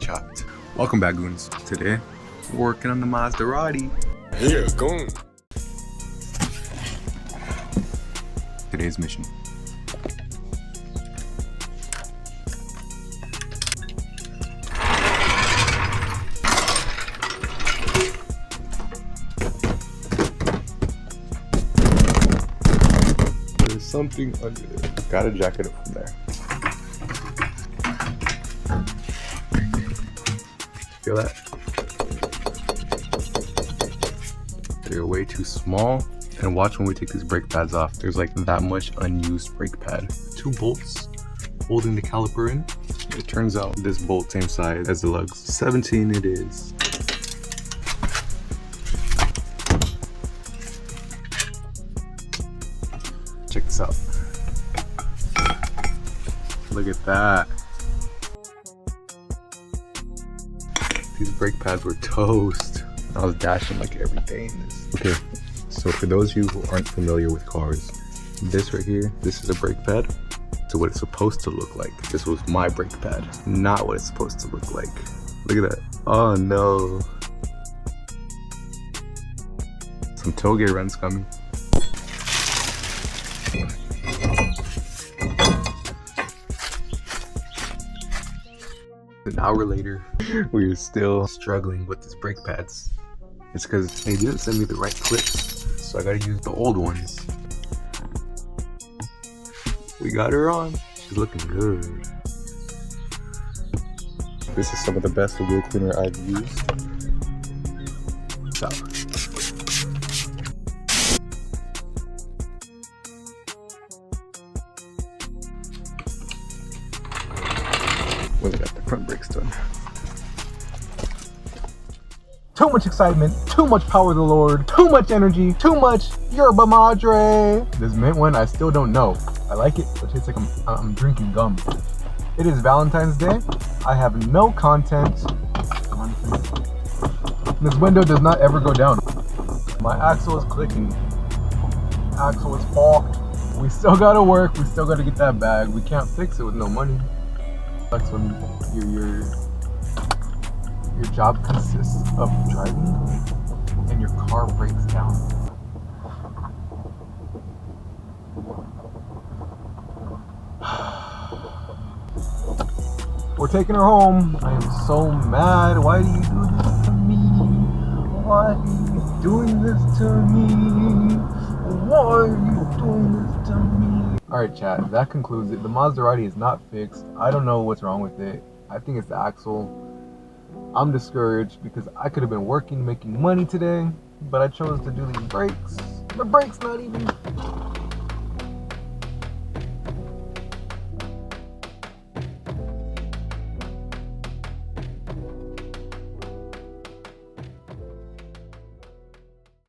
chopped. Welcome back, goons. Today, we're working on the Mazdarati. Yeah, GOON. Today's mission. There's something under there. Gotta jack it up from there. Feel that? They're way too small. And watch when we take these brake pads off. There's like that much unused brake pad. 2 bolts holding the caliper in. It turns out this bolt same size as the lugs. 17 it is. Check this out. Look at that. These brake pads were toast. I was dashing like every day in this. Okay, so for those of you who aren't familiar with cars, this right here, this is a brake pad. So what it's supposed to look like. This was my brake pad, not what it's supposed to look like. Look at that. Oh no. Some tailgate runs coming. An hour later, we are still struggling with these brake pads. It's because they didn't send me the right clips, so I gotta use the old ones. We got her on. She's looking good. This is some of the best wheel cleaner I've used. So. We got the front brakes done. Too much excitement, too much power of the Lord, too much energy, too much yerba madre. This mint one, I still don't know. I like it, but it tastes like I'm drinking gum. It is Valentine's Day. I have no content. This window does not ever go down. My axle is clicking. Axle is faulty. We still gotta work, we still gotta get that bag. We can't fix it with no money. That's when your job consists of driving and your car breaks down. We're taking her home. I am so mad. Why do you do this to me? Why are you doing this to me? Why are you doing this to me? Alright chat, that concludes it. The Mazdarati is not fixed. I don't know what's wrong with it. I think it's the axle. I'm discouraged because I could have been working, making money today, but I chose to do these brakes. The brakes not even